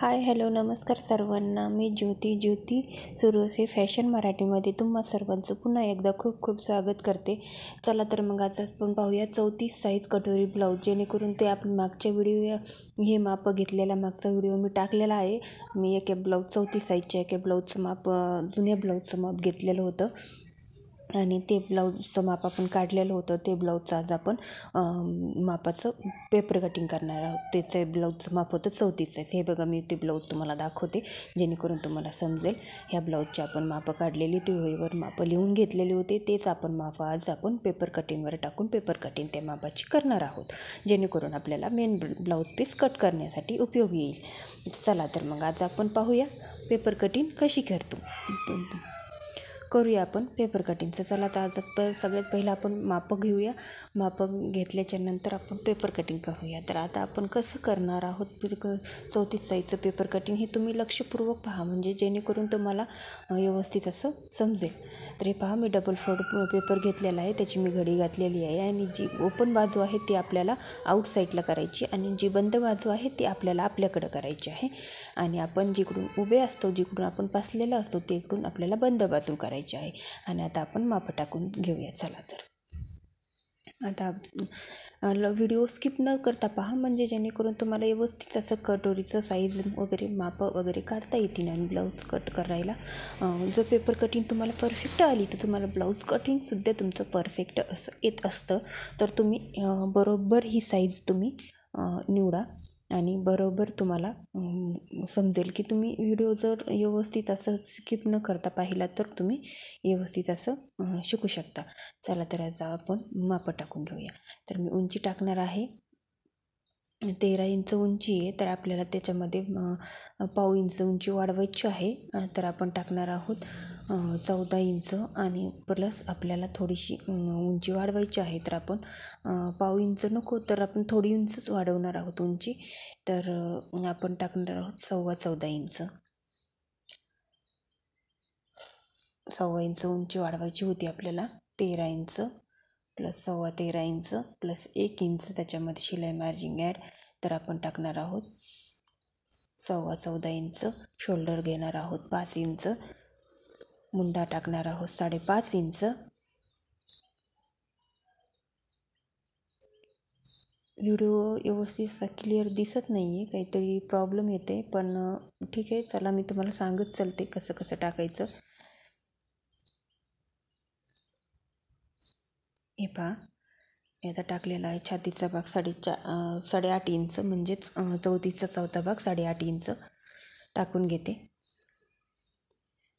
Hi hello नमस्कार सर्वांना. मी ज्योती सुरू असे फॅशन मराठीमध्ये तुम्हा सर्वांचं पुन्हा एकदा खूप खूप स्वागत करते. चला तर मग आज आपण पाहूया 34 साईज कटोरी ब्लाऊज, जेणेकरून ते आपण मागच्या व्हिडिओ हे माप घेतलेला मागचा व्हिडिओ मी टाकलेला आहे. मी एका ब्लाऊज 34 साईजच्या एका ब्लाऊजचं माप जुन्या ब्लाऊजचं माप घेतलेलं होतं आणि ते ब्लाऊजचं माप आपण काढलेलं होतं. ते ब्लाऊजचं आज आपण मापाचं पेपर कटिंग करणार आहोत. त्याचं ब्लाऊजचं माप होतं 34 साईज. हे बघा, मी ते ब्लाऊज तुम्हाला दाखवते जेणेकरून तुम्हाला समजेल. ह्या ब्लाऊजची आपण मापं काढलेली, ते वहीवर मापं लिहून घेतलेले होते. तेच आपण माप आज आपण पेपर कटिंगवर टाकून पेपर कटिंग त्या मापाची करणार आहोत, जेणेकरून आपल्याला मेन ब्लाऊज पीस कट करण्यासाठी उपयोगी येईल. चला तर मग आज आपण पाहूया पेपर कटिंग कशी करूया आपण पेपर कटिंगचं. चला तर आज सगळ्यात पहिलं आपण मापं घेऊया. मापं घेतल्याच्या नंतर आपण पेपर कटिंग करूया. तर आता आपण कसं करणार आहोत 34 साईजचं पेपर कटिंग हे तुम्ही लक्षपूर्वक पहा, म्हणजे जेणेकरून तुम्हाला व्यवस्थित असं समजेल. तर हे पहा, मी डबल फोल्ड पेपर घेतलेला आहे, त्याची मी घडी घातलेली आहे आणि जी ओपन बाजू आहे ती आपल्याला आउटसाईडला करायची आणि जी बंद बाजू आहे ती आपल्याला आपल्याकडं करायची आहे. आणि आपण जिकडून उभे असतो, जिकडून आपण बसलेलो असतो, तिकडून आपल्याला बंद बाजू करायची आहे. आणि आता आपण मापं टाकून घेऊया. चला तर आता व्हिडिओ स्किप न करता पहा, म्हणजे जेणेकरून तुम्हाला व्यवस्थित असं कटोरीचं साईज वगैरे मापं वगैरे काढता येतील. आणि ब्लाऊज कट करायला जर पेपर कटिंग तुम्हाला परफेक्ट आली तर तुम्हाला ब्लाऊज कटिंगसुद्धा तुमचं परफेक्ट असं येत असतं. तर तुम्ही बरोबर ही साईज तुम्ही निवडा आणि बरोबर तुम्हाला समजेल की तुम्ही व्हिडिओ जर व्यवस्थित असं स्किप न करता पाहिला तर तुम्ही व्यवस्थित असं शिकू शकता. चला तर आज आपण मापं टाकून घेऊया. तर मी उंची टाकणार आहे 13 इंच उंची आहे. तर आपल्याला त्याच्यामध्ये पाव इंच उंची वाढवायची आहे. तर आपण टाकणार आहोत 14 इंच आणि प्लस आपल्याला थोडीशी उंची वाढवायची आहे. तर आपण पाव इंच नको, तर आपण थोडी इंचच वाढवणार आहोत उंची. तर आपण टाकणार आहोत 14.25 इंच. 14 इंच उंची वाढवायची होती आपल्याला. 13 inch plus 13.25 inch plus 1 inch त्याच्यामध्ये शिलाई मार्जिंग ॲड. तर आपण टाकणार आहोत 14.25 इंच. शोल्डर घेणार आहोत 5 इंच. मुंडा टाकणार आहोत 5.5 इंच. व्हिडिओ व्यवस्थित असा क्लिअर दिसत नाही आहे, काहीतरी प्रॉब्लेम येते, पण ठीक आहे. चला मी तुम्हाला सांगत चालते कसं कसं टाकायचं. हे पहा, मी आता टाकलेला आहे छातीचा भाग 8.5 इंच, म्हणजेच 34चा चौथा भाग 8.5 इंच टाकून घेते.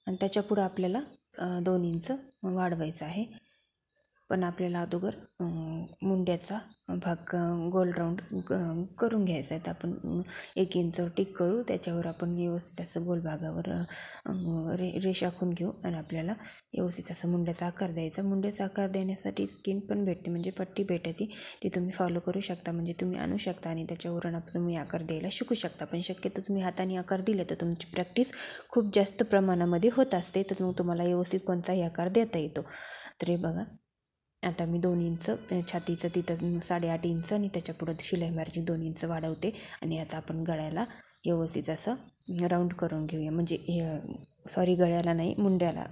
आणि त्याच्या पुढं आपल्याला 2 इंच वाढवायचं आहे. पण आपल्याला अगोदर मुंड्याचा भाग गोल राऊंड करून घ्यायचा आहे. तर आपण 1 इंचवर टिक करू, त्याच्यावर आपण व्यवस्थित असं गोल भागावर रेष आखून घेऊ आणि आपल्याला व्यवस्थित असं मुंड्याचा आकार द्यायचा. मुंड्याचा आकार देण्यासाठी स्किन पण भेटते, म्हणजे पट्टी भेटते, ती तुम्ही फॉलो करू शकता. म्हणजे तुम्ही आणू शकता आणि त्याच्यावरून तुम्ही आकार द्यायला शिकू शकता. पण शक्यतो तुम्ही हाताने आकार दिले तर तुमची प्रॅक्टिस खूप जास्त प्रमाणामध्ये होत असते, तर मग तुम्हाला व्यवस्थित कोणताही आकार देता येतो. तर हे बघा, आता मी 2 इंच छातीचं तिथं 8.5 इंच आणि त्याच्या पुढं शिलाई मार्जिन 2 इंच वाढवते. आणि आता आपण गळ्याला व्यवस्थित असं राऊंड करून घेऊया, म्हणजे गळ्याला नाही, मुंड्याला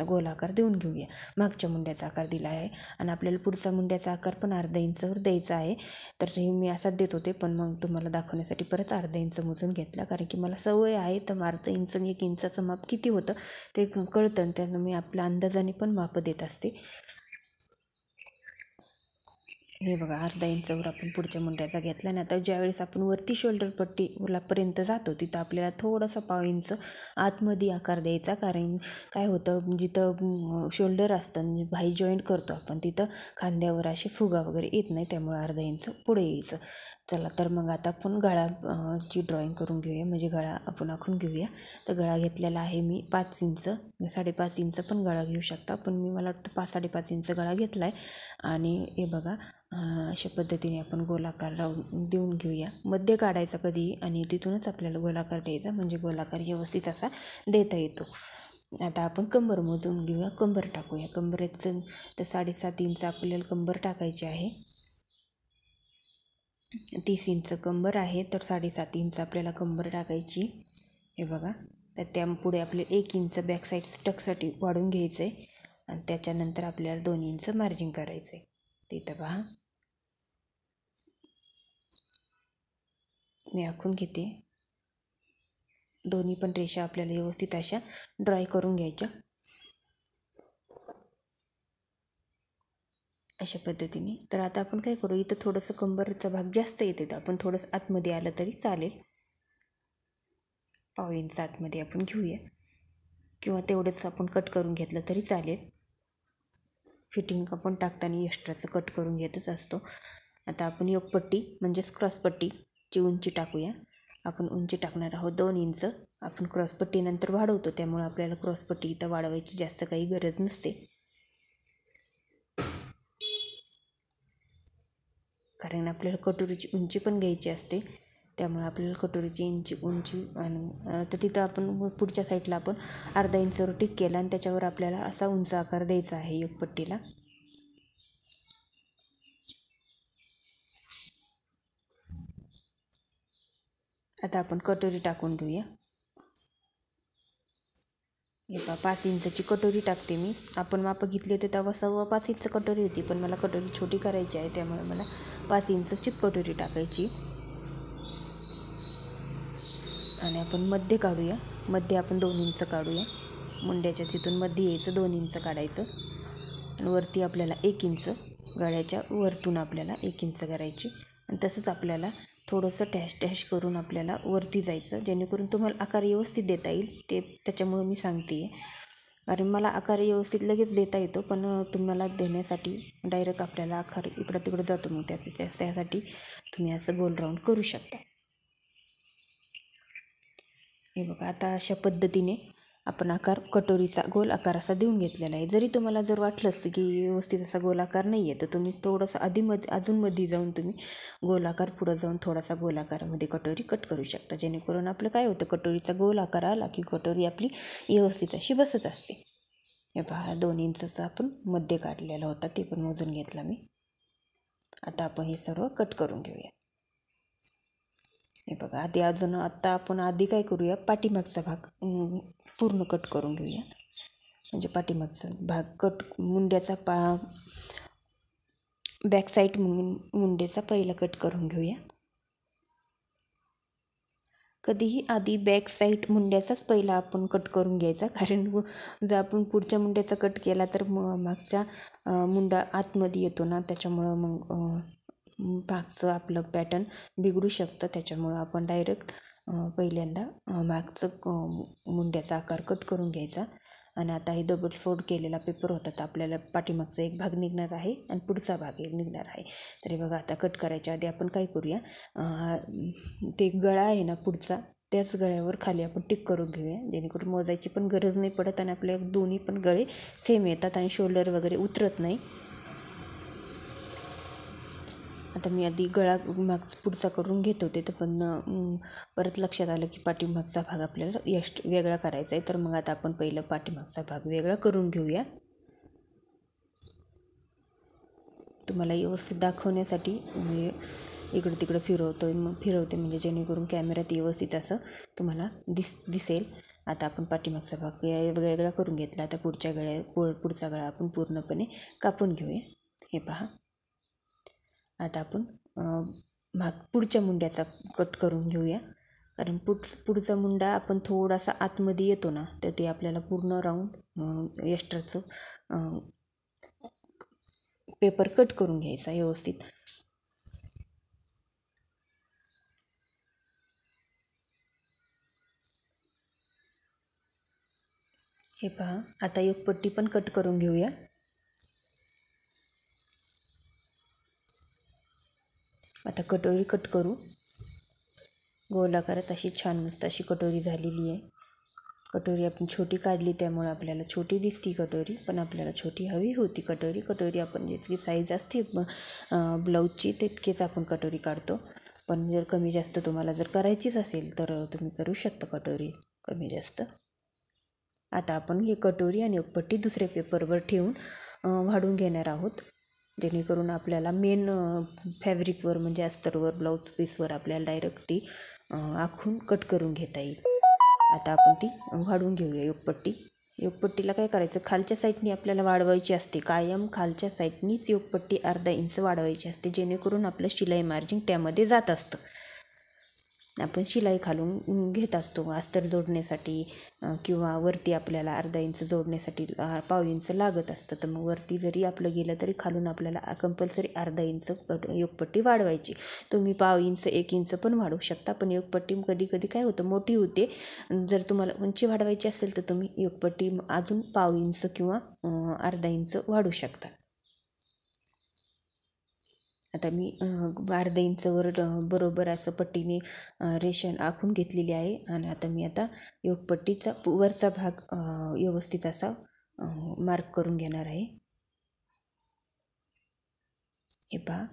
गोल आकार देऊन घेऊया. मागच्या मुंड्याचा आकार दिला आहे आणि आपल्याला पुढचा मुंड्याचा आकार पण अर्धा इंचवर द्यायचा आहे. तर हे मी असाच देत होते, पण मग तुम्हाला दाखवण्यासाठी परत अर्धा इंच मोजून घेतला, कारण की मला सवय आहे. तर अर्धा इंच आणि 1 इंचाचं माप किती होतं ते कळतं आणि त्यानं मी आपल्या अंदाजाने पण माप देत असते. हे बघा, अर्धा इंचवर आपण पुढच्या मुंड्याचा घेतला आणि आता ज्यावेळेस आपण वरती शोल्डर पट्टीलापर्यंत जातो तिथं आपल्याला थोडासा पाव इंच आतमध्ये आकार द्यायचा. कारण काय होतं, जिथं शोल्डर असतं म्हणजे भाई जॉईंट करतो आपण, तिथं खांद्यावर असे फुगा वगैरे येत नाही, त्यामुळे अर्धा इंच पुढे यायचं. चला तर मग आता आपण गळाची ड्रॉईंग करून घेऊया, म्हणजे गळा आपण आखून घेऊया. तर गळा घेतलेला आहे मी 5 इंच, 5.5 इंच पण गळा घेऊ शकता, पण मी मला वाटतं 5-5.5 इंच गळा घेतला आहे. आणि हे बघा, अशा पद्धतीने आपण गोलाकार देऊन घेऊया. मध्य काढायचा कधी आणि तिथूनच आपल्याला गोलाकार द्यायचा, म्हणजे गोलाकार व्यवस्थित असा देता येतो. आता आपण कंबर मोजून घेऊया, कंबर टाकूया. कंबरेचं तर 7.5 इंच आपल्याला कंबर टाकायची आहे. 30 इंच कंबर आहे तर 7.5 इंच आपल्याला कंबर टाकायची. हे बघा, तर त्यापुढे आपले 1 इंच बॅक साईड टक्ससाठी वाढून घ्यायचं आहे आणि त्याच्यानंतर आपल्याला 2 इंच मार्जिन करायचं आहे. तिथं पहा मी आखून घेते. दोन्ही पण रेषा आपल्याला व्यवस्थित अशा ड्राय करून घ्यायच्या. अशा पद्धतीने. तर आता आपण काय करू, इथं थोडंसं कंबरचा भाग जास्त येते तर आपण थोडंसं आतमध्ये आलं तरी चालेल. 1/2 इंच आतमध्ये आपण घेऊया किंवा तेवढंच आपण कट करून घेतलं तरी चालेल. फिटिंग आपण टाकताना एक्स्ट्राचं कट करून घेतच असतो. आता आपण योकपट्टी म्हणजेच क्रॉसपट्टीची उंची टाकूया. आपण उंची टाकणार आहोत 2 इंच. आपण क्रॉसपट्टीनंतर वाढवतो त्यामुळे आपल्याला क्रॉसपट्टी इथं वाढवायची जास्त काही गरज नसते, कारण आपल्याला कटोरीची उंची पण घ्यायची असते. त्यामुळे आपल्याला कटोरीची उंची आणि तर तिथं आपण पुढच्या साईडला आपण अर्धा इंचवर टिक केला आणि त्याच्यावर आपल्याला असा उंच आकार द्यायचा आहे योकपट्टीला. आता आपण कटोरी टाकून घेऊया. हे 5 इंचाची कटोरी टाकते मी. आपण माप घेतले होते तेव्हा 5.25 इंच कटोरी होती, पण मला कटोरी छोटी करायची आहे त्यामुळे मला 5 इंचचीच कटोरी टाकायची. आणि आपण मध्ये काढूया. मध्ये आपण 2 इंच काढूया. मुंड्याच्या तिथून मध्ये यायचं, 2 इंच काढायचं आणि वरती आपल्याला 1 इंच, गळ्याच्या वरतून आपल्याला 1 इंच करायची. आणि तसंच आपल्याला थोडंसं टॅश करून आपल्याला वरती जायचं, जेणेकरून तुम्हाला आकार व्यवस्थित देता येईल. त्याच्यामुळे मी सांगते आहे, कारण मला आकार व्यवस्थित लगेच देता येतो, पण तुम्हाला देण्यासाठी डायरेक्ट आपल्याला आकार इकडं तिकडं जातो, मग त्यासाठी तुम्ही असं गोल राऊंड करू शकता. हे बघा, आता अशा पद्धतीने आपण आकार कटोरीचा गोल आकार असा देऊन घेतलेला आहे. जरी तुम्हाला जर वाटलं असतं की व्यवस्थित असा गोल आकार नाही आहे, तर तुम्ही थोडंसं अजून मध्ये जाऊन तुम्ही गोल आकार पुढं जाऊन थोडासा गोल आकारामध्ये कटोरी कट करू शकता, जेणेकरून आपलं काय होतं, कटोरीचा गोल आकार आला की कटोरी आपली व्यवस्थित अशी बसत असते. हे पहा, 2 इंचचा आपण मध्ये काढलेला होता, ते पण मोजून घेतला मी. आता आपण हे सर्व कट करून घेऊया. हे बघा, आता आपण काय करूया, पाठीमागचा भाग पूर्ण कट करून घेऊया. म्हणजे पाठीमागचा भाग कट, मुंड्याचा बॅक साईड मुंड्याचा पहिला कट करून घेऊया. कधीही आधी बॅक साईड मुंड्याचाच पहिला आपण कट करून घ्यायचा, कारण जर आपण पुढच्या मुंड्याचा कट केला तर मागचा मुंडा आतमध्ये येतो ना, त्याच्यामुळं मग मागचं आपलं पॅटर्न बिघडू शकतं. त्याच्यामुळं आपण डायरेक्ट पहिल्यांदा मागचं मुंड्याचा आकार कट करून घ्यायचा. आणि आता हे डबल फोल्ड केलेला पेपर होता, तर आपल्याला पाठीमागचा एक भाग निघणार आहे आणि पुढचा भाग एक निघणार आहे. तरी बघा, आता कट करायच्या आधी आपण काय करूया, ते गळा आहे ना पुढचा, त्याच गळ्यावर खाली आपण टिक करून घेऊया, जेणेकरून मोजायची पण गरज नाही पडत आणि आपल्या दोन्ही पण गळे सेम येतात आणि शोल्डर वगैरे उतरत नाही. आता मी आधी गळा पुढचा करून घेत होते, तर पण परत लक्षात आलं की पाठीमागचा भाग आपल्याला वेगळा करायचा आहे, तर मग आता आपण पहिलं पाठीमागचा भाग वेगळा करून घेऊया. तुम्हाला व्यवस्थित दाखवण्यासाठी म्हणजे इकडं तिकडं फिरवते म्हणजे जेणेकरून कॅमेऱ्यात व्यवस्थित असं तुम्हाला दिसेल. आता आपण पाठीमागचा भाग वेगळा करून घेतला. आता पुढचा गळा आपण पूर्णपणे कापून घेऊया. हे पहा, आता आपण पुढच्या मुंड्याचा कट करून घेऊया, कारण पुढचा मुंडा आपण थोडासा आतमध्ये येतो ना, तर ते आपल्याला पूर्ण राऊंड एक्स्ट्राचं पेपर कट करून घ्यायचा व्यवस्थित. हे पहा, आता योकपट्टी पण कट करून घेऊया. आता कटोरी कट करू. गोल आकारात अशी छान मस्त अशी कटोरी झालेली आहे. कटोरी आपण छोटी काढली त्यामुळे आपल्याला छोटी दिसती कटोरी, पण आपल्याला छोटी हवी होती कटोरी आपण जितकी साईज असते ब्लाऊजची तितकेच आपण कटोरी काढतो. पण जर कमी जास्त तुम्हाला जर करायचीच असेल तर तुम्ही करू शकता कटोरी कमी जास्त. आता आपण ही कटोरी आणि योकपट्टी दुसऱ्या पेपरवर ठेवून वाढून घेणार आहोत. जेणेकरून आपल्याला मेन फॅब्रिकवर म्हणजे अस्तरवर ब्लाऊज पीसवर आपल्याला डायरेक्ट ती आखून कट करून घेता येईल. आता आपण ती वाढवून घेऊया योगपट्टी. योगपट्टीला काय करायचं, खालच्या साईडनी आपल्याला वाढवायची असते, कायम खालच्या साईडनीच योगपट्टी अर्धा इंच वाढवायची असते, जेणेकरून आपलं शिलाई मार्जिन त्यामध्ये जात असतं. आपण शिलाई खालून घेत असतो अस्तर जोडण्यासाठी किंवा वरती आपल्याला अर्धा इंच जोडण्यासाठी पाव इंच लागत असतं. तर मग वरती जरी आपलं गेलं तरी खालून आपल्याला कंपल्सरी अर्धा इंच योगपट्टी वाढवायची. तुम्ही पाव इंच 1 इंच पण वाढवू शकता, पण योगपट्टी कधी कधी काय होतं मोठी होते. जर तुम्हाला उंची वाढवायची असेल तर तुम्ही योगपट्टी अजून पाव इंच किंवा अर्धा इंच वाढवू शकता. आता मी अर्धा इंचवर बरोबर असं पट्टीने रेषण आखून घेतलेली आहे. आणि आता मी योगपट्टीचा वरचा भाग व्यवस्थित असा मार्क करून घेणार आहे. हे पहा,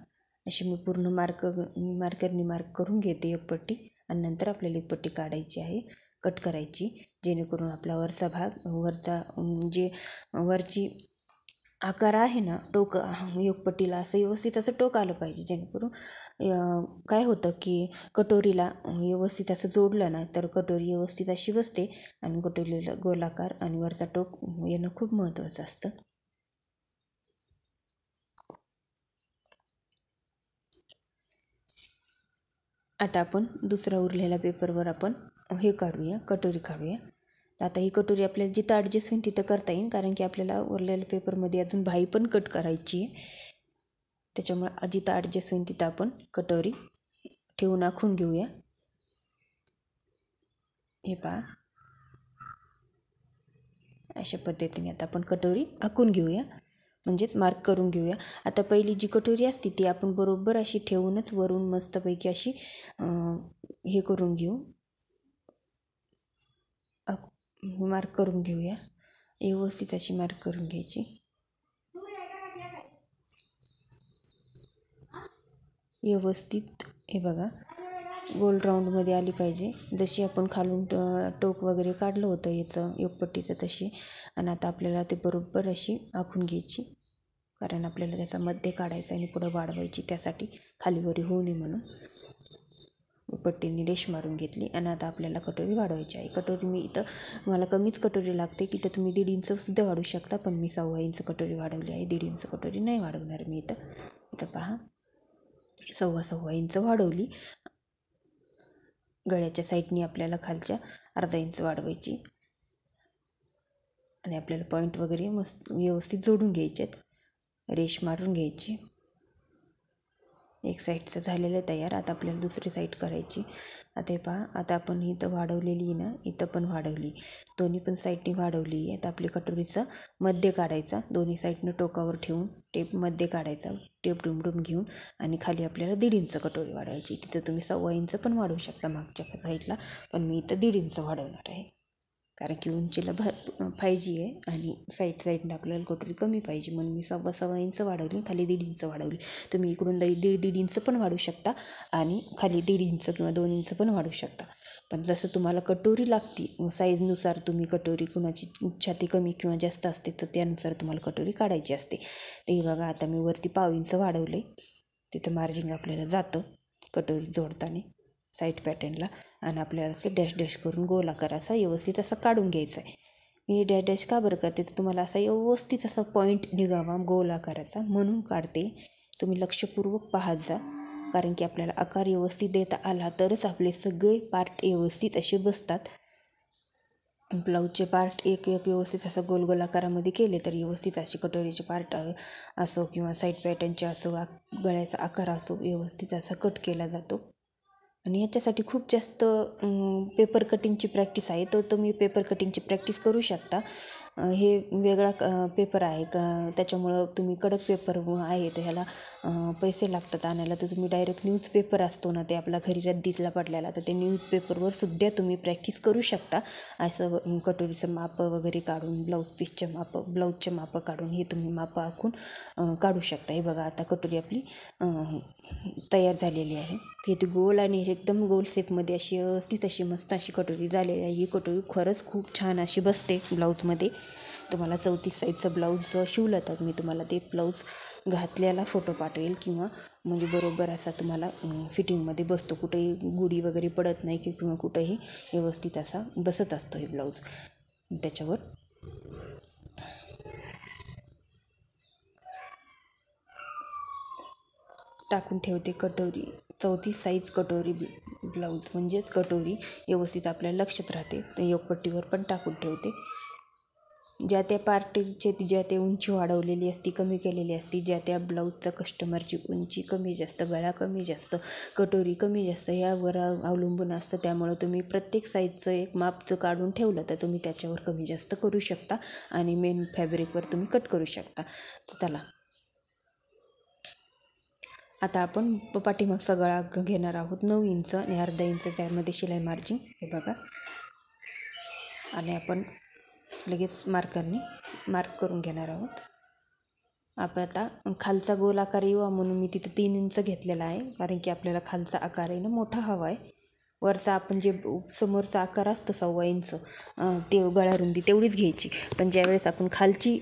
अशी मी पूर्ण मार्करने मार्क करून घेते योगपट्टी. आणि नंतर आपल्याला योगपट्टी काढायची आहे, कट करायची, जेणेकरून आपला वरचा भाग जे वरची आकार आहे ना, टोक योगपट्टीला असं व्यवस्थित असं टोक आलं पाहिजे, जेणेकरून काय होतं की कटोरीला व्यवस्थित असं जोडलं ना तर कटोरी व्यवस्थित अशी बसते आणि कटोरीला गोलाकार आणि वरचा टोक येणं खूप महत्त्वाचं असतं. आता आपण दुसरा उरलेल्या पेपरवर आपण हे काढूया, कटोरी काढूया. आता ही कटोरी आपल्याला जिथं ॲडजस्ट होईल तिथं करता येईल, कारण की आपल्याला उरलेल्या पेपरमध्ये अजून बाही पण कट करायची आहे. त्याच्यामुळे जिथं ॲडजस्ट होईल तिथं आपण कटोरी ठेवून आखून घेऊया. हे पहा, अशा पद्धतीने आता आपण कटोरी आखून घेऊया, म्हणजेच मार्क करून घेऊया. आता पहिली जी कटोरी असते ती आपण बरोबर अशी ठेवूनच वरून मस्तपैकी अशी हे करून घेऊ, मार्क करून घेऊया. व्यवस्थित अशी मार्क करून घ्यायची. व्यवस्थित हे बघा गोल राऊंडमध्ये आली पाहिजे, जशी आपण खालून टोक वगैरे काढलं होतं याचं योगपट्टीचं तशी. आणि आता आपल्याला ते बरोबर अशी आखून घ्यायची, कारण आपल्याला त्याचा मध्ये काढायचा आणि पुढं वाढवायची, त्यासाठी खालीवरी होऊ नये म्हणून पट्टीने रेष मारून घेतली. आणि आता आपल्याला कटोरी वाढवायची आहे. कटोरी मी इथं मला कमीच कटोरी लागते की तर तुम्ही 1.5 इंचसुद्धा वाढवू शकता, पण मी 1.25 इंच कटोरी वाढवली आहे. 1.5 इंच कटोरी नाही वाढवणार मी इथं पहा, 1.25 इंच वाढवली. गळ्याच्या साईडनी आपल्याला खालच्या अर्धा इंच वाढवायची आणि आपल्याला पॉईंट वगैरे मस्त व्यवस्थित जोडून घ्यायचेत, रेष मारून घ्यायची. एक साईडचं झालेलं तयार. आता आपल्याला दुसरी साईड करायची. आता हे पहा, आता आपण इथं वाढवलेली ना, इथं पण वाढवली, दोन्ही पण साईडनी वाढवली. आता आपली कटोरीचं मध्ये काढायचा, दोन्ही साईडनं टोकावर ठेवून टेप मध्ये काढायचा, टेप डुमडुम घेऊन. आणि खाली आपल्याला 1.5 इंच कटोरी वाढवायची. तिथं तुम्ही 1.25 इंच पण वाढवू शकता मागच्या साईडला, पण मी इथं 1.5 इंच वाढवणार आहे, कारण की उंचीला पाहिजे आहे आणि साईडनं आपल्याला कटोरी कमी पाहिजे, म्हणून मी 1.25 इंच वाढवली, खाली 1.5 इंच वाढवली. तुम्ही इकडून 1.5 इंच पण वाढवू शकता आणि खाली 1.5 इंच किंवा 2 इंच पण वाढवू शकता. पण जसं तुम्हाला कटोरी लागती साईजनुसार, तुम्ही कटोरी कुणाची छाती कमी किंवा जास्त असते तर त्यानुसार तुम्हाला कटोरी काढायची असते. ते बघा, आता मी वरती 1.5 इंच वाढवले, तिथं मार्जिन आपल्याला जातं कटोरी जोडताना साईड पॅटर्नला. आणि आपल्याला असं डॅश डॅश करून गोलाकार असा व्यवस्थित असा काढून घ्यायचा आहे. मी डॅश डॅश का बरं करते तर तुम्हाला असा व्यवस्थित असा पॉईंट निघावा गोलाकाराचा म्हणून काढते. तुम्ही लक्षपूर्वक पाहत जा, कारण की आपल्याला आकार व्यवस्थित देता आला तरच आपले सगळे पार्ट व्यवस्थित असे बसतात. ब्लाऊजचे पार्ट एक व्यवस्थित असं गोल आकारामध्ये केले तर व्यवस्थित असे कटोरीचे पार्ट असो किंवा साईड पॅटर्नचे असो, गळ्याचा आकार असो, व्यवस्थित असा कट केला जातो. आणि याच्यासाठी खूप जास्त पेपर कटिंगची प्रॅक्टिस आहे, तर तुम्ही पेपर कटिंगची प्रॅक्टिस करू शकता. हे वेगळा पेपर आहे त्याच्यामुळं तुम्ही कडक पेपर आहे तर ह्याला पैसे लागतात आणायला. तर तुम्ही डायरेक्ट न्यूजपेपर असतो ना, ते आपला घरी रद्दीला पडलेला, तर ते न्यूजपेपरवर सुद्धा तुम्ही प्रॅक्टिस करू शकता. असं कटोरीचं मापं वगैरे काढून, ब्लाऊजचे मापं काढून हे तुम्ही मापं आखून काढू शकता. हे बघा, आता कटोरी आपली तयार झालेली आहे. ती गोल आणि एकदम गोल शेपमध्ये अशी व्यवस्थित अशी मस्त अशी कटोरी झालेली आहे. ही कटोरी खरंच खूप छान अशी बसते ब्लाऊजमध्ये. तुम्हाला 34 साईजचं ब्लाऊज शिवलं तर मी तुम्हाला ते ब्लाऊज घातल्याला फोटो पाठवेल, किंवा म्हणजे बरोबर असा तुम्हाला फिटिंगमध्ये बसतो, कुठेही गुढी वगैरे पडत नाही किंवा कुठेही व्यवस्थित असा बसत असतो हे ब्लाऊज. त्याच्यावर टाकून ठेवते कटोरी, 34 साईज कटोरी ब्लाऊज, म्हणजेच कटोरी व्यवस्थित आपल्याला लक्षात राहते. योगपट्टीवर पण टाकून ठेवते. ज्या त्या पार्टीचे ज्या त्या उंची वाढवलेली असती, कमी केलेली असती, ज्या त्या ब्लाऊजचा कस्टमरची उंची कमी जास्त, गळा कमी जास्त, कटोरी कमी जास्त यावर अवलंबून असतं. त्यामुळं तुम्ही प्रत्येक साईजचं एक मापचं काढून ठेवलं तर तुम्ही त्याच्यावर कमी जास्त करू शकता आणि मेन फॅब्रिकवर तुम्ही कट करू शकता. चला, आता आपण पाठीमागचा गळा घेणार आहोत 9 इंच आणि अर्धा इंच त्यामध्ये शिलाई मार्जिन, हे बघा. आणि आपण लगेच मार्करने मार्क करून घेणार आहोत. आपण आता खालचा गोल आकार येऊ म्हणून मी तिथं 3 इंच घेतलेला आहे, कारण की आपल्याला खालचा आकार आहे ना मोठा हवा आहे. वरचा आपण जे समोरचा आकार असतो 1.25 इंच ते गळारुंदी तेवढीच घ्यायची, पण ज्यावेळेस आपण खालची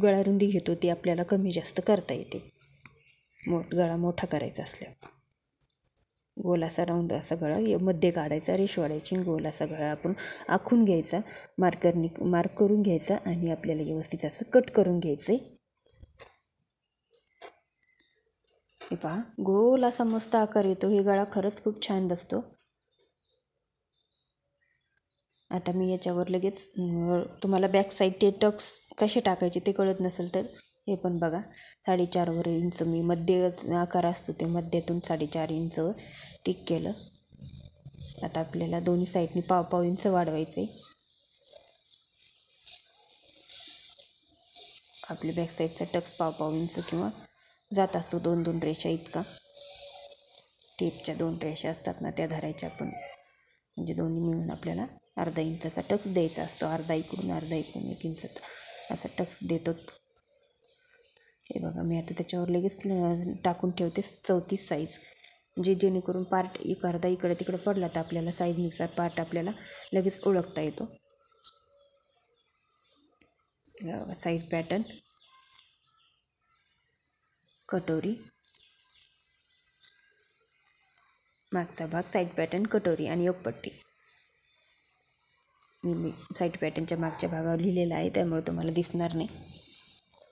गळारुंदी घेतो ती आपल्याला कमी जास्त करता येते. गळा मोठा करायचा असल्यावर गोल असा राऊंड असा गळा मध्ये काढायचा, रेष वाढायची, गोल असा गळा आपण आखून घ्यायचा, मार्करने मार्क करून घ्यायचा आणि आपल्याला व्यवस्थित असं कट करून घ्यायचं आहे. हे पहा, गोल असा मस्त आकार येतो. हे गळा खरंच खूप छान बसतो. आता मी याच्यावर लगेच तुम्हाला बॅक साईड ते टक्स कसे टाकायचे ते कळत नसेल तर हे पण बघा. 4.5 इंच मी मध्ये आकार असतो ते मध्यातून 4.5 इंच टिक केलं. आता आपल्याला दोन्ही साईडनी 1.5 इंच वाढवायचं आहे. आपली बॅक साईडचा टक्स 1.5 इंच किंवा जात असतो 2-2 रेषा इतका. टेपच्या 2 रेषा असतात ना त्या धरायच्या आपण, म्हणजे दोन्ही मिळून आपल्याला अर्धा इंचाचा टक्स द्यायचा असतो. अर्धा इकडून 1 इंच असा टक्स देतो. हे बघा, मी आता त्याच्यावर लगेच टाकून ठेवते 34 साईज, म्हणजे जेणेकरून पार्ट एक अर्धा इकडे तिकडे पडला तर आपल्याला साईजनुसार पार्ट आपल्याला लगेच ओळखता येतो. साईड पॅटर्न, कटोरी, मागचा भाग, साईड पॅटर्न, कटोरी आणि योगपट्टी. मी साईड पॅटर्नच्या मागच्या भागावर लिहिलेलं आहे त्यामुळे तुम्हाला दिसणार नाही.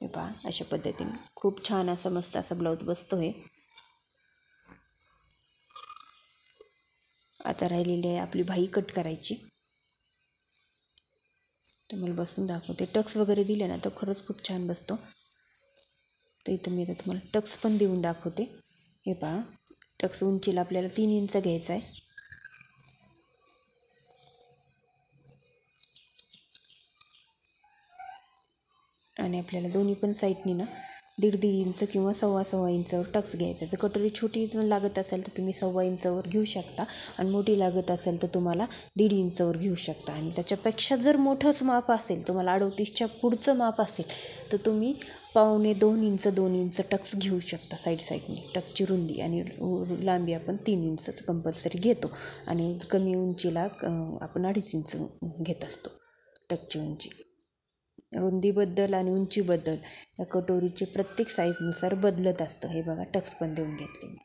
हे पहा, अशा पद्धतीने खूप छान असा मस्त असा ब्लाऊज बसतो आहे. आता राहिलेली आहे आपली बाही कट करायची. तुम्हाला बसून दाखवते. टक्स वगैरे दिले ना तर खरंच खूप छान बसतो. तर इथं मी आता तुम्हाला टक्स पण देऊन दाखवते. हे पहा, टक्स उंचीला आपल्याला 3 इंच घ्यायचा आहे. आणि आपल्याला दोन्ही पण साईडनी ना 1.5 इंच किंवा 1.25 इंचावर टक्स घ्यायचा. जर कटोरी छोटी लागत असेल तर तुम्ही 1.25 इंचावर घेऊ शकता आणि मोठी लागत असेल तर तुम्हाला 1.5 इंचावर घेऊ शकता. आणि त्याच्यापेक्षा जर मोठंच माप असेल, तुम्हाला 38च्या पुढचं माप असेल तर तुम्ही 1.25 इंच 2 इंच टक्स घेऊ शकता साईडनी. टक्सची रुंदी आणि लांबी आपण 3 इंच कंपल्सरी घेतो आणि कमी उंचीला आपण 2.5 इंच घेत असतो. टक्सची उंची रुंदीबद्दल आणि उंचीबद्दल या कटोरीचे प्रत्येक साईजनुसार बदलत असतं. हे बघा, टक्स पण देऊन घेतले मी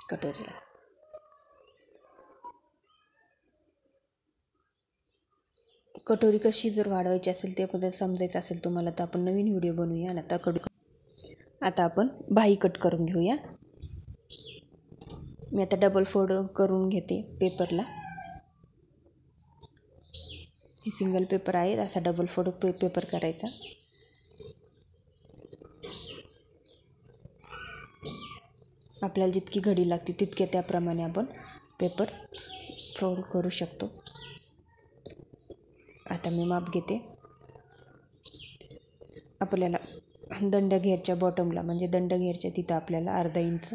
कटोरीला. कटोरी कशी जर वाढवायची असेल त्याबद्दल समजायचं असेल तुम्हाला तर आपण नवीन व्हिडिओ बनवूया. आणि आता आपण बाही कट करून घेऊया. मी आता डबल फोल्ड करून घेते पेपरला. हे सिंगल पेपर आहे, असा डबल फोल्ड पेपर करायचा. आपल्याला जितकी घडी लागते तितक्या त्याप्रमाणे आपण पेपर फोल्ड करू शकतो. आता मी माप घेते. आपल्याला दंडघेरच्या बॉटमला म्हणजे दंडघेरच्या तिथं आपल्याला अर्धा इंच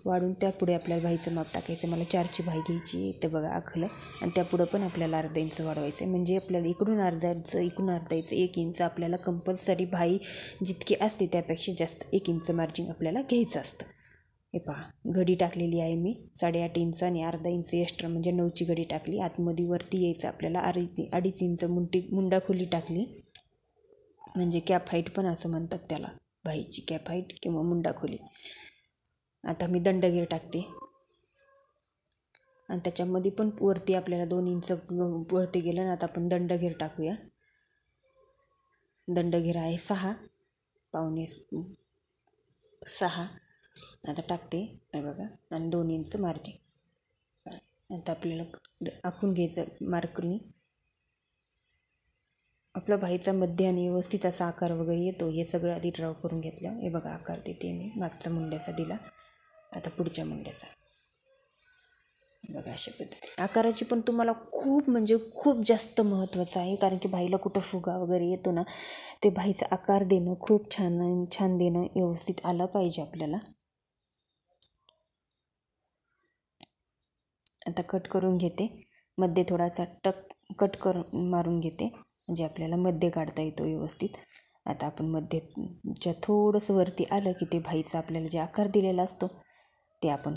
वाढून त्यापुढे आपल्याला बाहीचं माप टाकायचं. मला 4ची बाही घ्यायची इथं बघा आखलं, आणि त्यापुढं पण आपल्याला अर्धा इंच वाढवायचं आहे. म्हणजे आपल्याला इकडून अर्धा इंच, इकडून अर्धा इंच, 1 इंच आपल्याला कंपल्सरी बाही जितकी असते त्यापेक्षा जास्त 1 इंच मार्जिन आपल्याला घ्यायचं असतं. हे पहा घडी टाकलेली आहे मी 8.5 इंच आणि अर्धा इंच एक्स्ट्रा म्हणजे 9ची घडी टाकली. आतमध्ये वरती यायचं आपल्याला 2.5 इंच मुंडा खोली टाकली, म्हणजे कॅप हाईट पण असं म्हणतात त्याला, बाईची कॅप हाईट किंवा मुंडा खोली. आता मी दंडगीर टाकते आणि त्याच्यामध्ये पण वरती आपल्याला 2 इंच वरती गेलं ना. आता आपण दंडगीर टाकूया. दंडगीर आहे 6, पावणे 6. आता टाकते आहे बघा, आणि 2 इंच मार्जिन. आता आपल्याला आखून घ्यायचं मार्करनी. आपला बाईचा मध्य आणि व्यवस्थित असा आकार वगैरे येतो हे सगळं आधी ड्रॉ करून घेतलं. हे बघा आकार देते मी. मागचा मुंड्याचा दिला, आता पुढच्या मुंड्याचा बघा अशा पद्धती. आकाराची पण तुम्हाला खूप म्हणजे खूप जास्त महत्त्वाचं आहे, कारण की बाईला कुठं फुगा वगैरे येतो ना, ते बाईचा आकार देणं खूप छान देणं व्यवस्थित आलं पाहिजे आपल्याला. आता कट करून घेते, मध्ये थोडासा कट करून मारून घेते, म्हणजे आपल्याला मध्ये काढता येतो व्यवस्थित. आता आपण मध्येच्या थोडंसं वरती आलं की ते बाईचा आपल्याला जे आकार दिलेला असतो ते आपण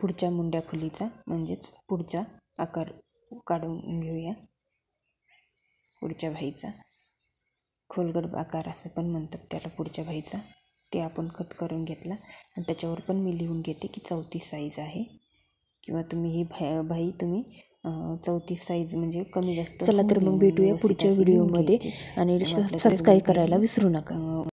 पुढच्या मुंड्या खोलीचा म्हणजेच पुढचा आकार काढून घेऊया. पुढच्या बाईचा खोलगट आकार असं पण म्हणतात त्याला, पुढच्या बाईचा. ते आपण कट करून घेतला आणि त्याच्यावर पण मी लिहून घेते की 34 साईज आहे, किंवा तुम्ही ही बाई तुम्ही 34 साईज म्हणजे कमी जास्त. चला तर मग भेटूया पुढच्या व्हिडिओमध्ये, आणि सबस्क्राईब करायला विसरू नका.